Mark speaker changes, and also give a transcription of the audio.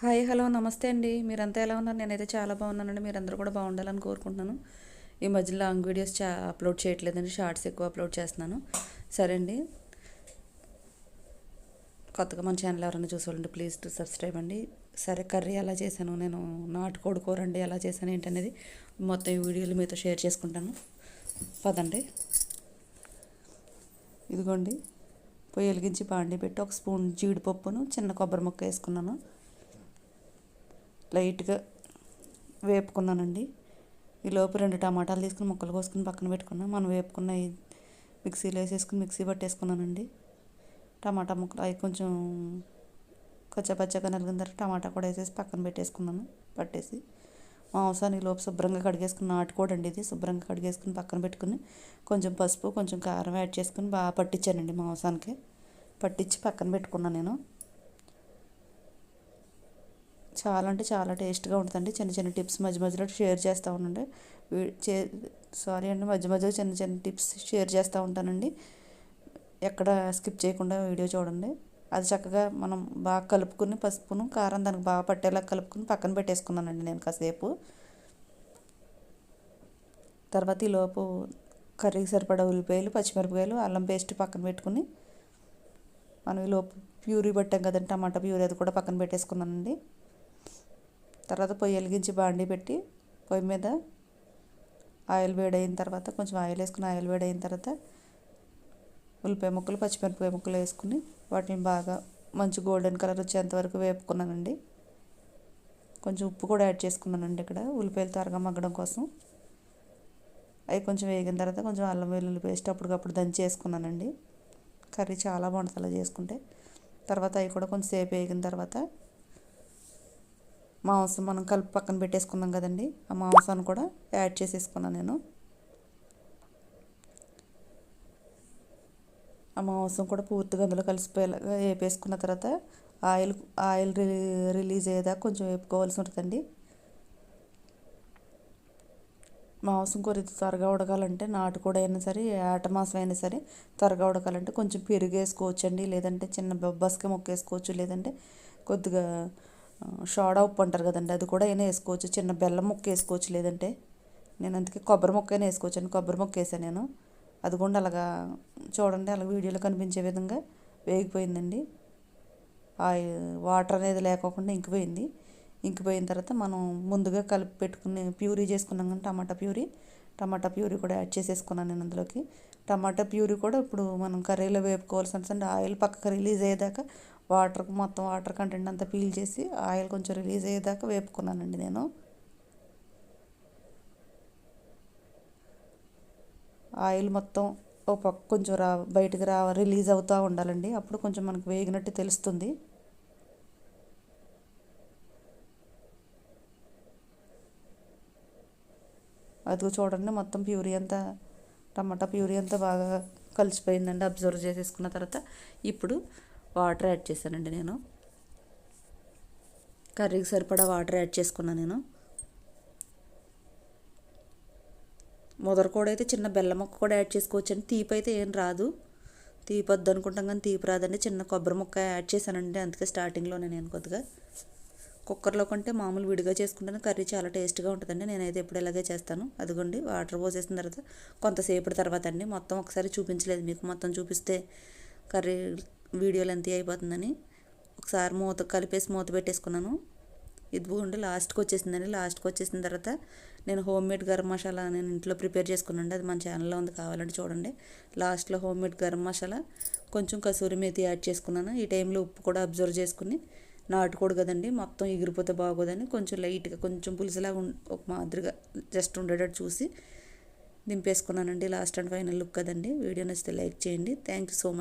Speaker 1: Hi hello నమస్తే అండి. మీరంతా ఎలా ఉన్నారు? నేనైతే చాలా బాగున్నానండి. మీరందరూ కూడా బాగుండాలని కోరుకుంటున్నాను. ఈ మధ్యలో లాంగ్ వీడియోస్ అప్లోడ్ చేయట్లేదండి, షార్ట్స్ ఎక్కువ అప్లోడ్ చేస్తున్నాను. సరే అండి, కొత్తగా మన ఛానల్ ఎవరైనా చూసుకోండి, ప్లీజ్ టు సబ్స్క్రైబ్ అండి. సరే, కర్రీ ఎలా చేశాను, నేను నాటుకోడి కూర అండి ఎలా చేశాను ఏంటనేది మొత్తం ఈ వీడియోలు మీతో షేర్ చేసుకుంటాను. పదండి. ఇదిగోండి, పొయ్యి వెలిగించి బాండి పెట్టి ఒక స్పూన్ జీడిపప్పును చిన్న కొబ్బరి ముక్క వేసుకున్నాను. లైట్గా వేపుకున్నానండి. ఈలోపు 2 టమాటాలు తీసుకుని ముక్కలు కోసుకుని పక్కన పెట్టుకున్నాను. మనం వేపుకున్న మిక్సీలో వేసేసుకుని మిక్సీ పట్టేసుకున్నానండి. టమాటా ముక్కలు అవి కొంచెం కచ్చపచ్చగా నలిగిన తర్వాత టమాటా కూడా వేసేసి పక్కన పెట్టేసుకున్నాను. పట్టేసి మాంసాన్ని లోపు శుభ్రంగా కడిగేసుకుని, నాటుకోడి అండి ఇది, శుభ్రంగా కడిగేసుకుని పక్కన పెట్టుకుని కొంచెం పసుపు కొంచెం కారం యాడ్ చేసుకుని బాగా పట్టించానండి. మాంసానికి పట్టించి పక్కన పెట్టుకున్నాను నేను. చాలా అంటే చాలా టేస్ట్గా ఉంటుందండి. చిన్న చిన్న టిప్స్ మధ్య మధ్యలో షేర్ చేస్తూ ఉండండి. సారీ అండి, మధ్య మధ్యలో చిన్న చిన్న టిప్స్ షేర్ చేస్తూ ఉంటానండి. ఎక్కడ స్కిప్ చేయకుండా వీడియో చూడండి. అది చక్కగా మనం బాగా కలుపుకుని పసుపును కారం దానికి బాగా పట్టేలా కలుపుకుని పక్కన పెట్టేసుకున్నానండి నేను కాసేపు. తర్వాత ఈలోపు కర్రీకి సరిపడా ఉల్లిపాయలు, పచ్చిమిరపకాయలు, అల్లం పేస్ట్ పక్కన పెట్టుకుని మనం ఈలోపు ప్యూరీ పట్టాం కదండి, టమాటా ప్యూరీ, అది కూడా పక్కన పెట్టేసుకున్నానండి. తర్వాత పొయ్యి వెలిగించి బాండి పెట్టి పొయ్యి మీద ఆయిల్ వేడైన తర్వాత కొంచెం ఆయిల్ వేసుకుని, ఆయిల్ వేడైన తర్వాత ఉల్లిపాయ ముక్కలు, పచ్చిమిరపకాయ ముక్కలు వేసుకుని వాటిని బాగా మంచి గోల్డెన్ కలర్ వచ్చేంత వరకు వేపుకున్నానండి. కొంచెం ఉప్పు కూడా యాడ్ చేసుకున్నానండి ఇక్కడ, ఉల్లిపాయలు త్వరగా మగ్గడం కోసం. అవి కొంచెం వేగిన తర్వాత కొంచెం అల్లం వెల్లుల్లి పేస్ట్ అప్పటికప్పుడు దంచి వేసుకున్నానండి. కర్రీ చాలా బాగుంటుంది అలా చేసుకుంటే. తర్వాత అవి కూడా కొంచెం సేపు వేగిన తర్వాత మాంసం మనం కలిపి పక్కన పెట్టేసుకున్నాం కదండి, ఆ మాంసాన్ని కూడా యాడ్ చేసేసుకున్నాను నేను. ఆ మాంసం కూడా పూర్తిగా అందులో కలిసిపోయేలాగా వేపేసుకున్న తర్వాత ఆయిల్ ఆయిల్ రిలీజ్ అయ్యేదాకా కొంచెం వేపుకోవాల్సి ఉంటుందండి. మాంసం కూర త్వరగా ఉడకాలంటే, నాటుకోడి అయినా సరే ఆట మాంసం అయినా సరే త్వరగా ఉడకాలంటే కొంచెం పెరుగు వేసుకోవచ్చండి, లేదంటే చిన్న బొబ్బస్కాయ ముక్క వేసుకోవచ్చు, లేదంటే కొద్దిగా సోడా ఉప్పు అంటారు కదండి, అది కూడా అయినా వేసుకోవచ్చు. చిన్న బెల్లం ముక్క వేసుకోవచ్చు, లేదంటే నేను అందుకే కొబ్బరి ముక్క అయినా వేసుకోవచ్చు అండి. కొబ్బరి ముక్క వేసాను నేను. అది కూడా అలాగా చూడండి, అలా వీడియోలో కనిపించే విధంగా వేగిపోయిందండి. వాటర్ అనేది లేకోకుండా ఇంకిపోయింది. ఇంకిపోయిన తర్వాత మనం ముందుగా కలిపి పెట్టుకుని ప్యూరీ చేసుకున్నాం కానీ టమాటా ప్యూరీ కూడా యాడ్ చేసేసుకున్నాను నేను అందులోకి. టమాటా ప్యూరీ కూడా ఇప్పుడు మనం కర్రీలో వేపుకోవాల్సి ఉంటుంది. ఆయిల్ పక్కకు రిలీజ్ అయ్యేదాకా మొత్తం వాటర్ కంటెంట్ అంతా పీల్ చేసి ఆయిల్ కొంచెం రిలీజ్ అయ్యేదాకా వేపుకున్నానండి నేను. ఆయిల్ మొత్తం ఒక పక్క కొంచెం బయటకు రిలీజ్ అవుతూ ఉండాలండి, అప్పుడు కొంచెం మనకు వేగినట్టు తెలుస్తుంది. అది చూడండి, మొత్తం ప్యూరీ అంతా టమాటా ప్యూరీ అంతా బాగా కలిసిపోయిందండి. అబ్జర్వ్ చేసేసుకున్న తర్వాత ఇప్పుడు వాటర్ యాడ్ చేశానండి నేను. కర్రీకి సరిపడా వాటర్ యాడ్ చేసుకున్నాను నేను. ముదరకోడి అయితే చిన్న బెల్లం ముక్క కూడా యాడ్ చేసుకోవచ్చండి. తీపి అయితే ఏం రాదు, తీపి వద్దు అనుకుంటాం కానీ తీపి రాదండి. చిన్న కొబ్బరి ముక్క యాడ్ చేశానండి, అందుకే స్టార్టింగ్లోనే నేను కొద్దిగా. కుక్కర్లో కంటే మామూలు విడిగా చేసుకుంటేనే కర్రీ చాలా టేస్ట్గా ఉంటుందండి. నేనైతే ఎప్పుడు ఇలాగే చేస్తాను. అదిగోండి, వాటర్ పోసేసిన తర్వాత కొంతసేపటి తర్వాత అండి, మొత్తం ఒకసారి చూపించలేదు మీకు, మొత్తం చూపిస్తే కర్రీ వీడియోలు ఎంత అయిపోతుందని ఒకసారి కలిపేసి మూత పెట్టేసుకున్నాను. ఇదిగోండి లాస్ట్కి వచ్చేసిందండి. లాస్ట్కి వచ్చేసిన తర్వాత నేను హోమ్ మేడ్ గరం మసాలా నేను ఇంట్లో ప్రిపేర్ చేసుకున్నాను, అది మన ఛానల్లో ఉంది, కావాలంటే చూడండి. లాస్ట్లో హోమ్ మేడ్ గరం మసాలా కొంచెం కసూరి మేతి యాడ్ చేసుకున్నాను. ఈ టైంలో ఉప్పు కూడా అబ్జర్వ్ చేసుకుని, నాటుకోడు కదండి మొత్తం ఎగిరిపోతే బాగోదని కొంచెం లైట్గా కొంచెం పులుసులాగా ఒక మాదిరిగా జస్ట్ ఉండేటట్టు చూసి దింపేసుకున్నానండి. లాస్ట్ అండ్ ఫైనల్ లుక్ కదండి. వీడియో నచ్చితే లైక్ చేయండి. Thank you so much.